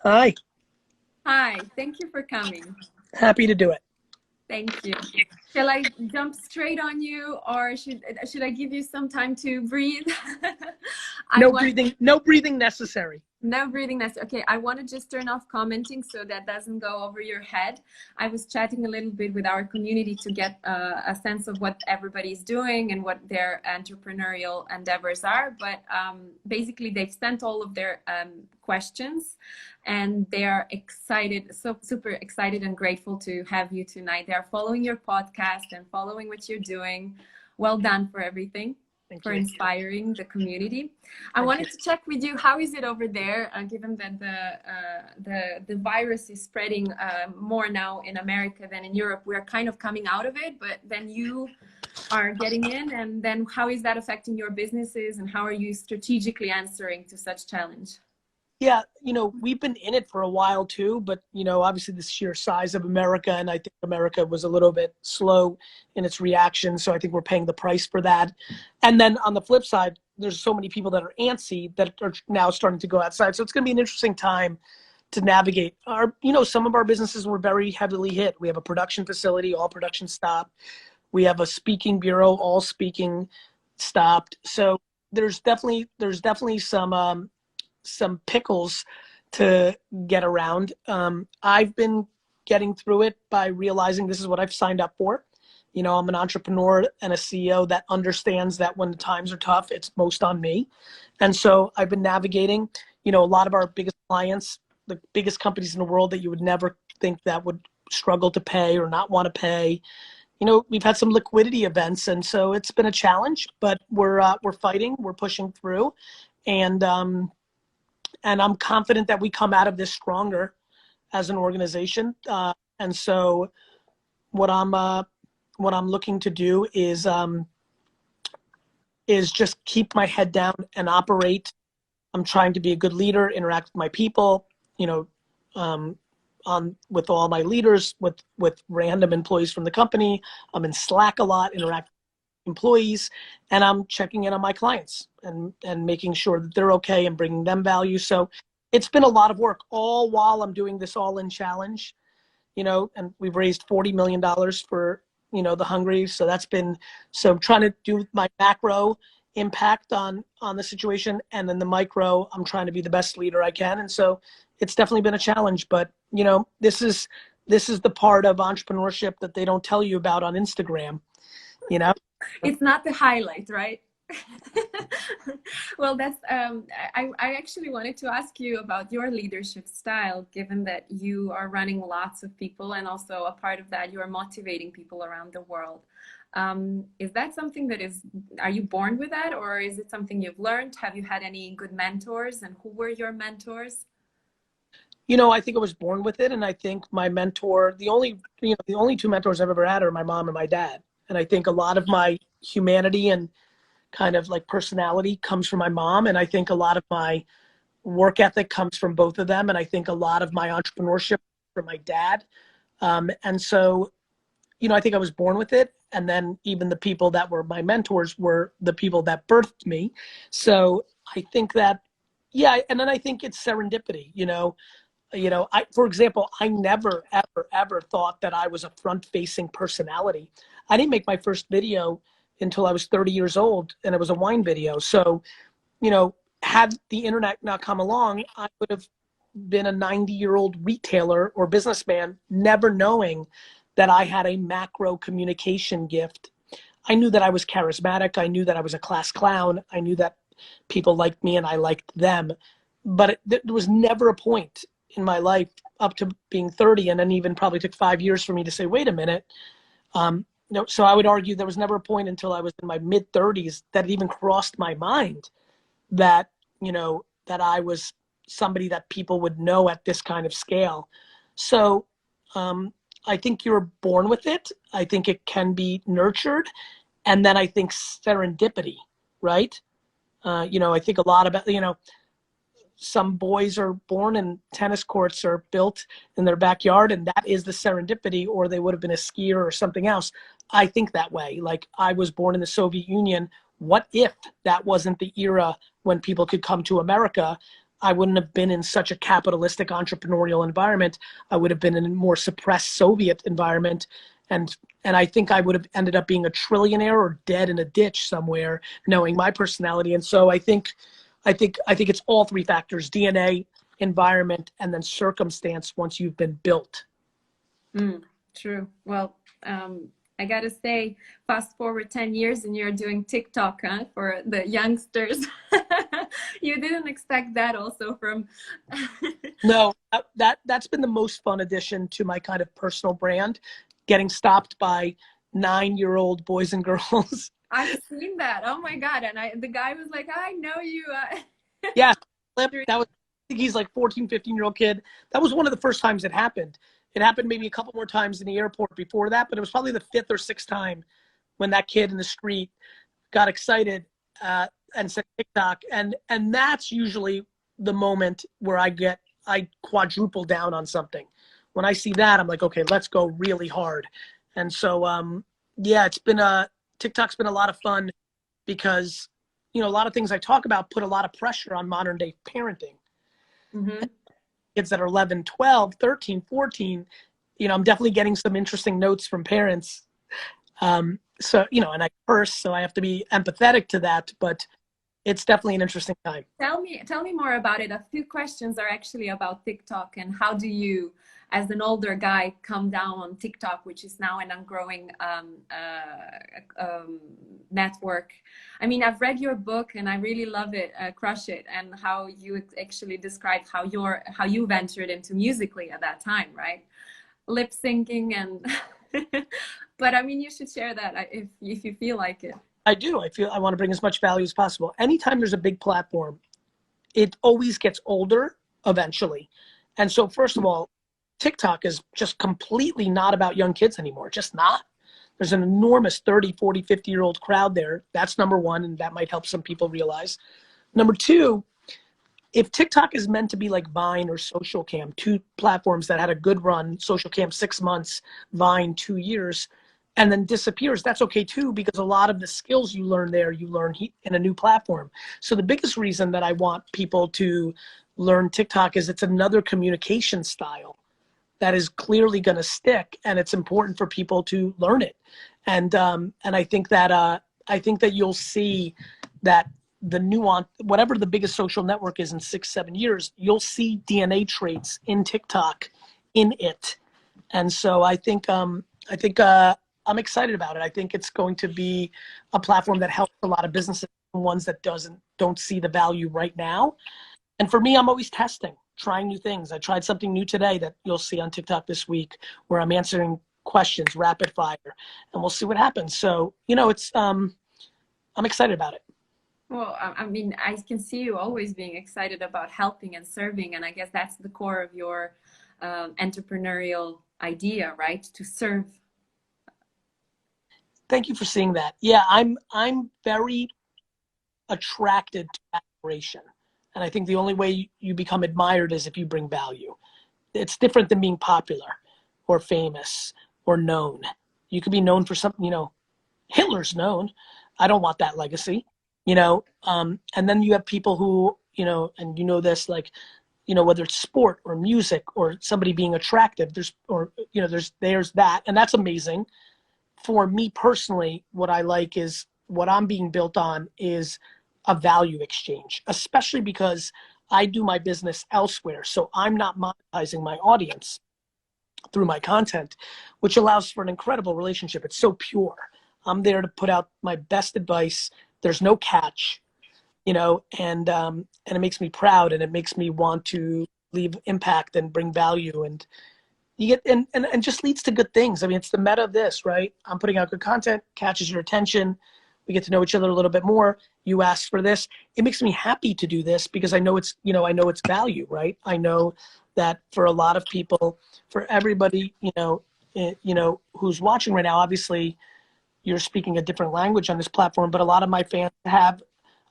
Hi, Hi, thank you for coming. happy to do it. Thank you. Shall I jump straight on you, or should I give you some time to breathe? I No want breathing, no breathing necessary. No breathing necessary. Okay, I want to just turn off commenting so that doesn't go over your head. I was chatting a little bit with our community to get a sense of what everybody's doing and what their entrepreneurial endeavors are. But basically, they've sent all of their questions, and they are excited, so super excited and grateful to have you tonight. They are following your podcast and following what you're doing. Well done for everything. Thank For you. inspiring the community. I Thank wanted you. to check with you, how is it over there, given that the virus is spreading more now in America than in Europe? We're kind of coming out of it, but then you are getting in, and then how is that affecting your businesses, and how are you strategically answering to such challenge? Yeah, we've been in it for a while too, but obviously the sheer size of America, and I think America was a little bit slow in its reaction, so I think we're paying the price for that. And then on the flip side, there's so many people that are antsy that are now starting to go outside. So it's going to be an interesting time to navigate. Some of our businesses were very heavily hit. We have a production facility, all production stopped. We have a speaking bureau, all speaking stopped. So there's definitely some pickles to get around. I've been getting through it by realizing this is what I've signed up for. I'm an entrepreneur and a CEO that understands that when the times are tough, it's most on me. And so I've been navigating, a lot of our biggest clients, the biggest companies in the world that you would never think that would struggle to pay or not want to pay. We've had some liquidity events, and so it's been a challenge, but we're fighting, we're pushing through, and I'm confident that we come out of this stronger as an organization. And so what I'm looking to do is just keep my head down and operate. I'm trying to be a good leader, interact with my people, with all my leaders, with random employees from the company. I'm in Slack a lot, interact with employees, and I'm checking in on my clients and making sure that they're okay and bringing them value. So it's been a lot of work, all while I'm doing this all-in challenge, and we've raised $40 million for, the Hungry. So I'm trying to do my macro impact on the situation. And then the micro, I'm trying to be the best leader I can. And so it's definitely been a challenge, but this is the part of entrepreneurship that they don't tell you about on Instagram, It's not the highlight, right? Well, that's I actually wanted to ask you about your leadership style, given that you are running lots of people, and also a part of that, you are motivating people around the world. Is that something are you born with that, or is it something you've learned? Have you had any good mentors, and who were your mentors? I think I was born with it, and I think my mentor, the only two mentors I've ever had are my mom and my dad. And I think a lot of my humanity and kind of like personality comes from my mom, and I think a lot of my work ethic comes from both of them, and I think a lot of my entrepreneurship from my dad. And so I think I was born with it, and then even the people that were my mentors were the people that birthed me. So I think that, yeah, and then I think it's serendipity. For example, I never ever thought that I was a front-facing personality. I didn't make my first video until I was 30 years old, and it was a wine video. So, had the internet not come along, I would have been a 90-year-old retailer or businessman, never knowing that I had a macro communication gift. I knew that I was charismatic. I knew that I was a class clown. I knew that people liked me and I liked them. But there was never a point in my life up to being 30, and then even probably took 5 years for me to say, wait a minute. So I would argue there was never a point until I was in my mid 30s that it even crossed my mind that, that I was somebody that people would know at this kind of scale. So I think you're born with it. I think it can be nurtured. And then I think serendipity, right? I think a lot about, some boys are born and tennis courts are built in their backyard, and that is the serendipity, or they would have been a skier or something else. I think that way. Like, I was born in the Soviet Union. What if that wasn't the era when people could come to America? I wouldn't have been in such a capitalistic entrepreneurial environment. I would have been in a more suppressed Soviet environment. And I think I would have ended up being a trillionaire or dead in a ditch somewhere, knowing my personality. And so I think it's all three factors: DNA, environment, and then circumstance once you've been built. True. Well, I gotta say, fast forward 10 years and you're doing TikTok, huh, for the youngsters. You didn't expect that also from. No, that's been the most fun addition to my kind of personal brand, getting stopped by 9-year-old boys and girls. I've seen that. Oh my God. And the guy was like, I know you. Yeah, that was, I think he's like 14, 15-year-old kid. That was one of the first times it happened. It happened maybe a couple more times in the airport before that, but it was probably the 5th or 6th time when that kid in the street got excited and said TikTok. And that's usually the moment where I quadruple down on something. When I see that, I'm like, okay, let's go really hard. And so, yeah, TikTok's been a lot of fun because, a lot of things I talk about put a lot of pressure on modern day parenting. Mm-hmm. Kids that are 11, 12, 13, 14, I'm definitely getting some interesting notes from parents. So, and I curse, so I have to be empathetic to that, but it's definitely an interesting time. Tell me more about it. A few questions are actually about TikTok and how do you, as an older guy, come down on TikTok, which is now an growing network. I mean, I've read your book and I really love it, Crush It, and how you actually described how you ventured into musically at that time, right? Lip syncing and, but I mean, you should share that if you feel like it. I do. I want to bring as much value as possible. Anytime there's a big platform, it always gets older eventually. And so first of all, TikTok is just completely not about young kids anymore. Just not. There's an enormous 30, 40, 50-year-old crowd there. That's number one, and that might help some people realize. Number two, if TikTok is meant to be like Vine or Social Cam, two platforms that had a good run, Social Cam 6 months, Vine 2 years, and then disappears, that's okay too, because a lot of the skills you learn there, you learn in a new platform. So the biggest reason that I want people to learn TikTok is it's another communication style that is clearly going to stick, and it's important for people to learn it. And I think that you'll see that the nuance, whatever the biggest social network is in 6-7 years, you'll see DNA traits in TikTok in it. And so I think I'm excited about it. I think it's going to be a platform that helps a lot of businesses, ones that don't see the value right now. And for me, I'm always testing, trying new things. I tried something new today that you'll see on TikTok this week, where I'm answering questions rapid fire, and we'll see what happens. So, it's I'm excited about it. Well, I mean, I can see you always being excited about helping and serving, and I guess that's the core of your entrepreneurial idea, right? To serve. Thank you for seeing that. Yeah, I'm very attracted to admiration. And I think the only way you become admired is if you bring value. It's different than being popular or famous or known. You could be known for something, Hitler's known. I don't want that legacy, and then you have people who, and this, like, whether it's sport or music or somebody being attractive, there's that, and that's amazing. For me personally, what I like is what I'm being built on is a value exchange, especially because I do my business elsewhere. So I'm not monetizing my audience through my content, which allows for an incredible relationship. It's so pure. I'm there to put out my best advice. There's no catch, and it makes me proud, and it makes me want to leave impact and bring value, and you get and just leads to good things. I mean, it's the meta of this, right? I'm putting out good content, catches your attention. We get to know each other a little bit more. You ask for this. It makes me happy to do this because I know it's value, right? I know that for a lot of people, for everybody, who's watching right now, obviously you're speaking a different language on this platform, but a lot of my fans have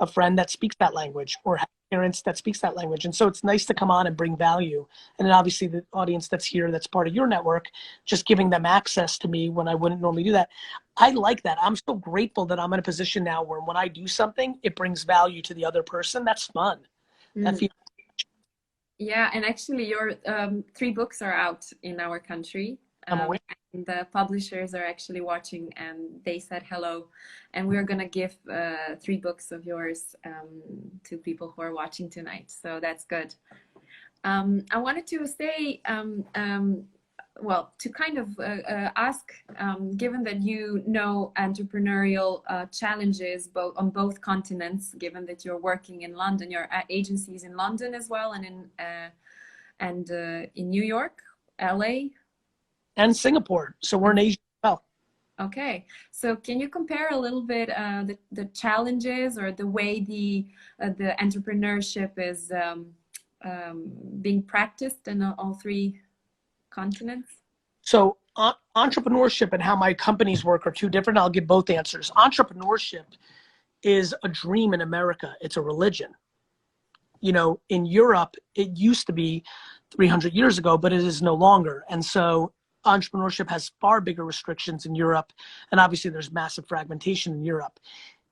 a friend that speaks that language or have parents that speaks that language. And so it's nice to come on and bring value. And then obviously the audience that's here, that's part of your network, just giving them access to me when I wouldn't normally do that. I like that. I'm so grateful that I'm in a position now where when I do something, it brings value to the other person. That's fun. That feels Yeah, and actually your three books are out in our country. I'm aware. And the publishers are actually watching and they said hello. And we're gonna give three books of yours to people who are watching tonight. So that's good. I wanted to say, well, to kind of ask, given that you know entrepreneurial challenges both on both continents, given that you're working in London, your agency is in London as well, and in New York, LA. And Singapore. So we're in Asia as well. Okay, so can you compare a little bit the challenges or the way the entrepreneurship is being practiced in all three continents? So entrepreneurship and how my companies work are two different. I'll give both answers. Entrepreneurship is a dream in America. It's a religion. You know, in Europe, it used to be 300 years ago, but it is no longer. And so entrepreneurship has far bigger restrictions in Europe. And obviously there's massive fragmentation in Europe.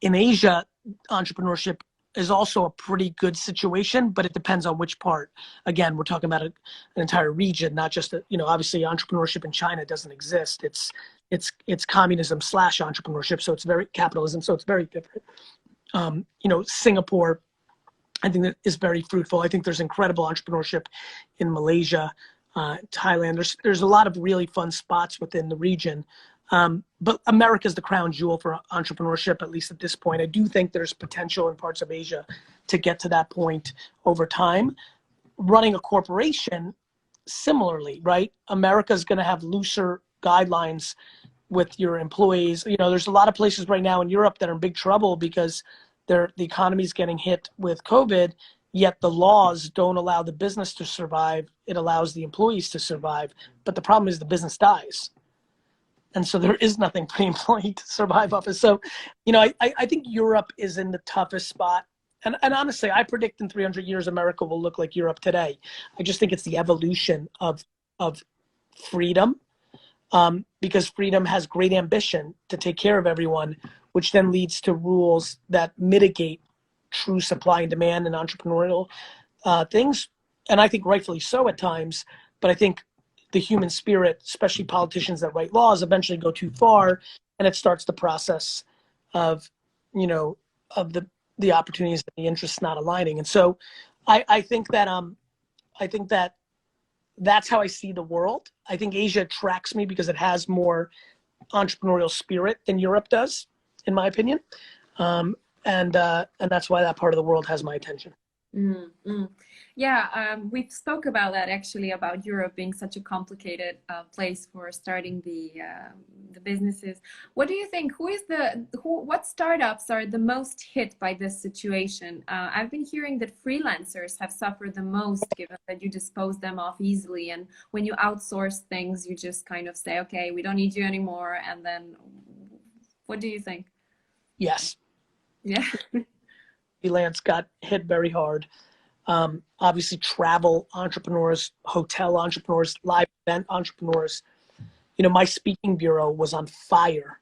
In Asia, entrepreneurship is also a pretty good situation, but it depends on which part. Again, we're talking about an entire region, not just obviously entrepreneurship in China doesn't exist. It's communism / entrepreneurship, so it's very capitalism, so it's very different. Singapore, I think that is very fruitful. I think there's incredible entrepreneurship in Malaysia, Thailand. There's a lot of really fun spots within the region. But America is the crown jewel for entrepreneurship, at least at this point. I do think there's potential in parts of Asia to get to that point over time. Running a corporation, similarly, right? America is going to have looser guidelines with your employees. There's a lot of places right now in Europe that are in big trouble because the economy is getting hit with COVID, yet the laws don't allow the business to survive. It allows the employees to survive. But the problem is the business dies. And so there is nothing for the employee to survive off of. So, I think Europe is in the toughest spot. And honestly, I predict in 300 years, America will look like Europe today. I just think it's the evolution of freedom, because freedom has great ambition to take care of everyone, which then leads to rules that mitigate true supply and demand and entrepreneurial things. And I think rightfully so at times, but I think the human spirit, especially politicians that write laws, eventually go too far, and it starts the process of, of the opportunities and the interests not aligning. And so, I think that that's how I see the world. I think Asia attracts me because it has more entrepreneurial spirit than Europe does, in my opinion, and that's why that part of the world has my attention. Mm-hmm. Yeah, we spoke about that actually, about Europe being such a complicated place for starting the businesses. What do you think? What startups are the most hit by this situation? I've been hearing that freelancers have suffered the most, given that you dispose them off easily, and when you outsource things, you just kind of say, okay, we don't need you anymore, and then what do you think? Yes. Yeah. Freelance got hit very hard. Obviously, travel entrepreneurs, hotel entrepreneurs, live event entrepreneurs. My speaking bureau was on fire.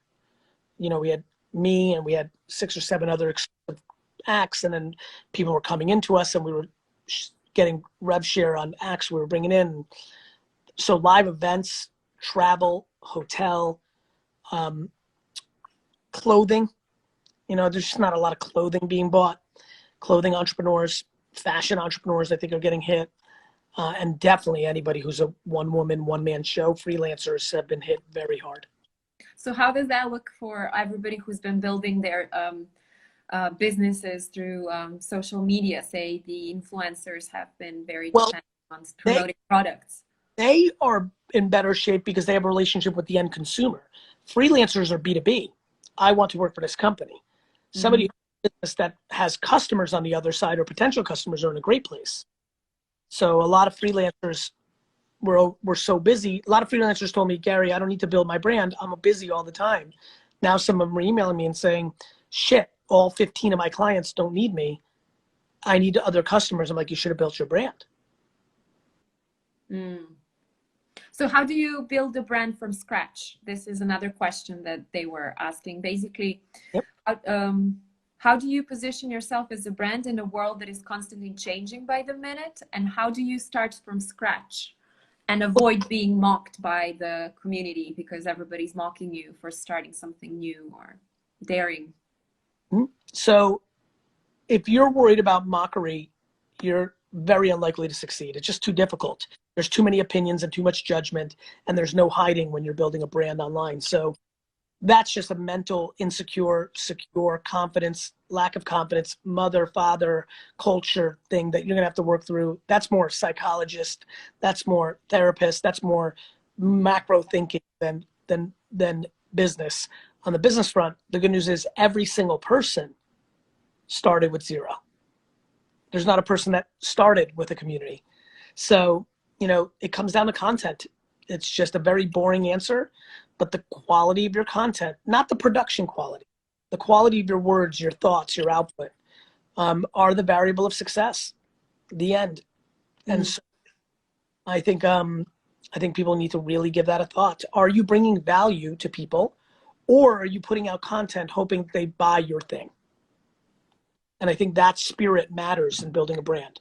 We had me and we had 6 or 7 other acts, and then people were coming into us, and we were getting rev share on acts we were bringing in. So live events, travel, hotel, clothing. There's just not a lot of clothing being bought. Clothing entrepreneurs, fashion entrepreneurs, I think, are getting hit. And definitely anybody who's a one-woman, one-man show, freelancers have been hit very hard. So how does that look for everybody who's been building their businesses through social media? Say the influencers have been very dependent on promoting products. They are in better shape because they have a relationship with the end consumer. Freelancers are B2B. I want to work for this company. Somebody in a business that has customers on the other side or potential customers are in a great place. So a lot of freelancers were so busy. A lot of freelancers told me, Gary, I don't need to build my brand. I'm busy all the time. Now some of them are emailing me and saying, shit, all 15 of my clients don't need me. I need other customers. I'm like, you should have built your brand. So how do you build a brand from scratch? This is another question that they were asking. Basically, How do you position yourself as a brand in a world that is constantly changing by the minute? And how do you start from scratch and avoid being mocked by the community because everybody's mocking you for starting something new or daring? So if you're worried about mockery, you're very unlikely to succeed. It's just too difficult. There's too many opinions and too much judgment, and there's no hiding when you're building a brand online. So that's just a mental, insecure, secure, confidence, lack of confidence, mother, father, culture thing that you're gonna have to work through. That's more psychologist, that's more therapist, that's more macro thinking than business. On the business front, the good news is every single person started with zero. There's not a person that started with a community. So, it comes down to content. It's just a very boring answer, but the quality of your content, not the production quality, the quality of your words, your thoughts, your output, are the variable of success. The end. And so I think people need to really give that a thought. Are you bringing value to people, or are you putting out content hoping they buy your thing? And I think that spirit matters in building a brand.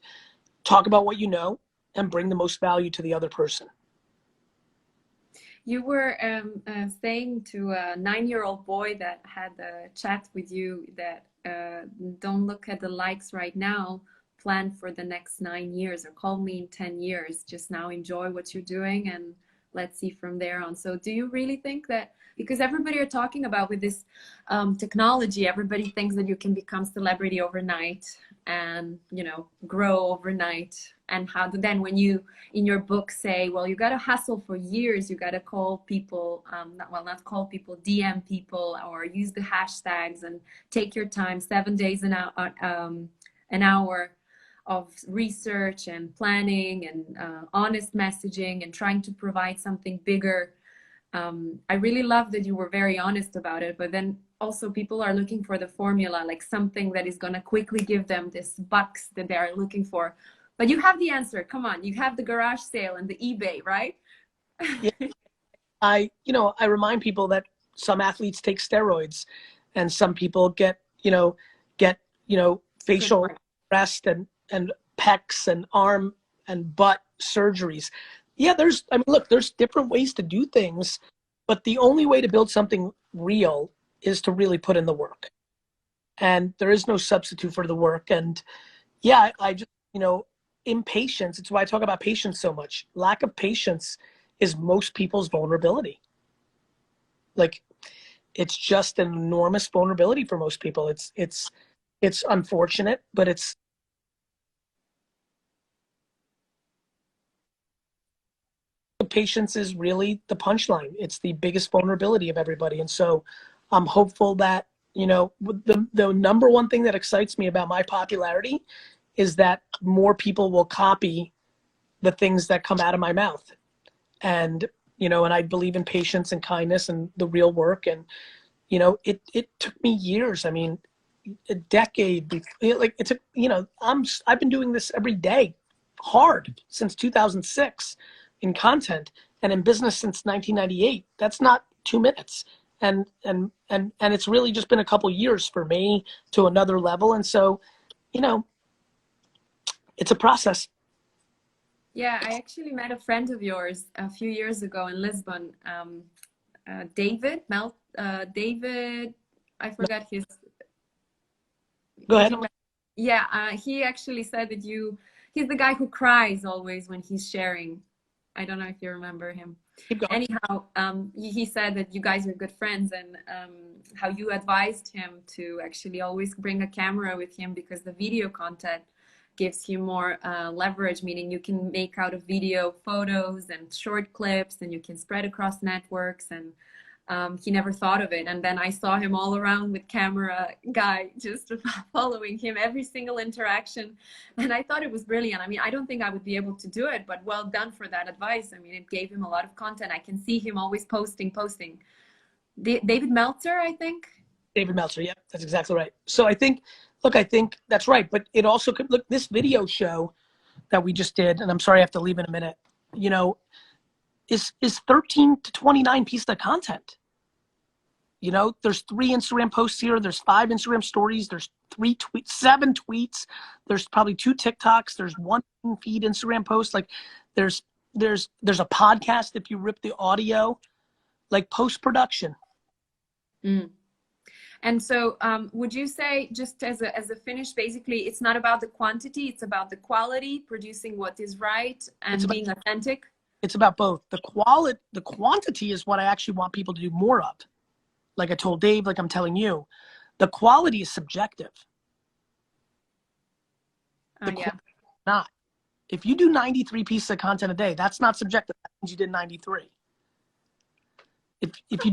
Talk about what you know and bring the most value to the other person. You were saying to a 9-year-old boy that had a chat with you that don't look at the likes right now, plan for the next 9 years, or call me in 10 years. Just now enjoy what you're doing and let's see from there on. So do you really think that, because everybody are talking about with this technology, everybody thinks that you can become celebrity overnight and, grow overnight. And how then when you in your book say, well, you got to hustle for years, you got to call people, not call people, DM people, or use the hashtags and take your time, 7 days an hour of research and planning and honest messaging and trying to provide something bigger. I really love that you were very honest about it, but then also people are looking for the formula, like something that is going to quickly give them this bucks that they are looking for. But you have the answer. Come on, you have the garage sale and the eBay, right? Yeah. I remind people that some athletes take steroids and some people get facial breast and pecs and arm and butt surgeries. Yeah, there's different ways to do things, but the only way to build something real is to really put in the work. And there is no substitute for the work. And yeah, I just, impatience. It's why I talk about patience so much. Lack of patience is most people's vulnerability. Like, it's just an enormous vulnerability for most people. It's unfortunate, but patience is really the punchline. It's the biggest vulnerability of everybody. And so I'm hopeful that, the number one thing that excites me about my popularity is that more people will copy the things that come out of my mouth. And, and I believe in patience and kindness and the real work. And, it took me years. I mean, a decade. I've been doing this every day hard since 2006 in content, and in business since 1998. That's not 2 minutes. And it's really just been a couple years for me to another level. And so, it's a process. Yeah, I actually met a friend of yours a few years ago in Lisbon. David, I forgot his. Go ahead. Yeah, he actually said that he's the guy who cries always when he's sharing. I don't know if you remember him. Keep going. Anyhow, he said that you guys are good friends, and how you advised him to actually always bring a camera with him because the video content gives you more leverage, meaning you can make out of video photos and short clips, and you can spread across networks. And he never thought of it. And then I saw him all around with camera guy, just following him every single interaction. And I thought it was brilliant. I mean, I don't think I would be able to do it, but well done for that advice. I mean, it gave him a lot of content. I can see him always posting. David Meltzer, I think. David Meltzer, yeah, that's exactly right. So I think that's right. But it also could, look, this video show that we just did, and I'm sorry I have to leave in a minute, is 13 to 29 pieces of content. You know, there's 3 Instagram posts here. There's 5 Instagram stories. There's 3 tweets, 7 tweets. There's probably 2 TikToks. There's 1 feed Instagram post. Like there's a podcast if you rip the audio, like post-production. Mm. And so would you say, just as a finish, basically, it's not about the quantity, it's about the quality, producing what is right and being authentic? It's about both. The quantity is what I actually want people to do more of. Like I told Dave, like I'm telling you, the quality is subjective. Yeah. Not. If you do 93 pieces of content a day, that's not subjective. That means you did 93. If you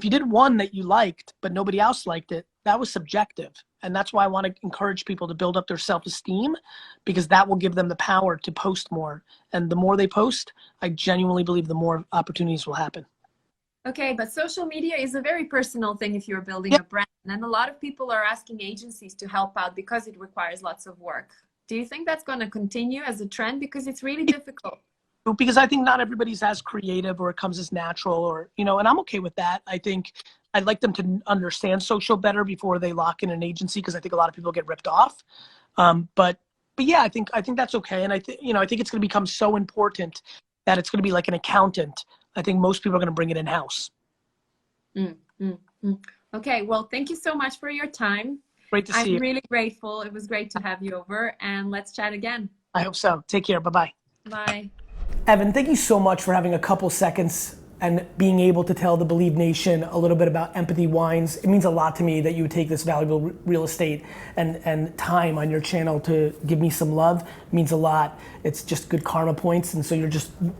did one that you liked, but nobody else liked it, that was subjective. And that's why I want to encourage people to build up their self-esteem, because that will give them the power to post more. And the more they post, I genuinely believe the more opportunities will happen. Okay, but social media is a very personal thing if you're building a brand. And a lot of people are asking agencies to help out because it requires lots of work. Do you think that's going to continue as a trend? Because it's really difficult. Because I think not everybody's as creative or it comes as natural, or, you know, and I'm okay with that. I think I'd like them to understand social better before they lock in an agency, because I think a lot of people get ripped off. But yeah, I think that's okay. And I think it's going to become so important that it's going to be like an accountant. I think most people are going to bring it in house. Okay. Well, thank you so much for your time. Great to see you. I'm really grateful. It was great to have you over, and let's chat again. I hope so. Take care. Bye-bye. Bye. Evan, thank you so much for having a couple seconds and being able to tell the Believe Nation a little bit about Empathy Wines. It means a lot to me that you would take this valuable real estate and time on your channel to give me some love. It means a lot. It's just good karma points, and so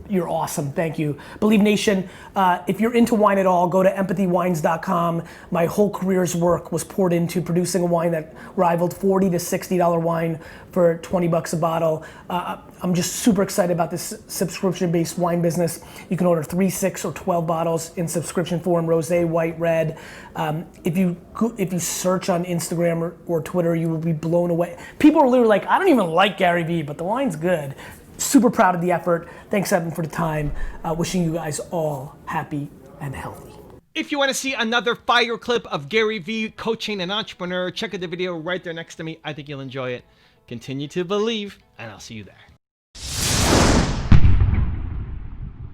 you're awesome. Thank you. Believe Nation, if you're into wine at all, go to empathywines.com. My whole career's work was poured into producing a wine that rivaled $40 to $60 wine for 20 bucks a bottle. I'm just super excited about this subscription-based wine business. You can order 3, 6, or 12 bottles in subscription form: rosé, white, red. If you search on Instagram or Twitter, you will be blown away. People are literally like, I don't even like Gary Vee, but the wine's good. Super proud of the effort. Thanks, Evan, for the time. Wishing you guys all happy and healthy. If you want to see another fire clip of Gary Vee coaching an entrepreneur, check out the video right there next to me. I think you'll enjoy it. Continue to believe, and I'll see you there.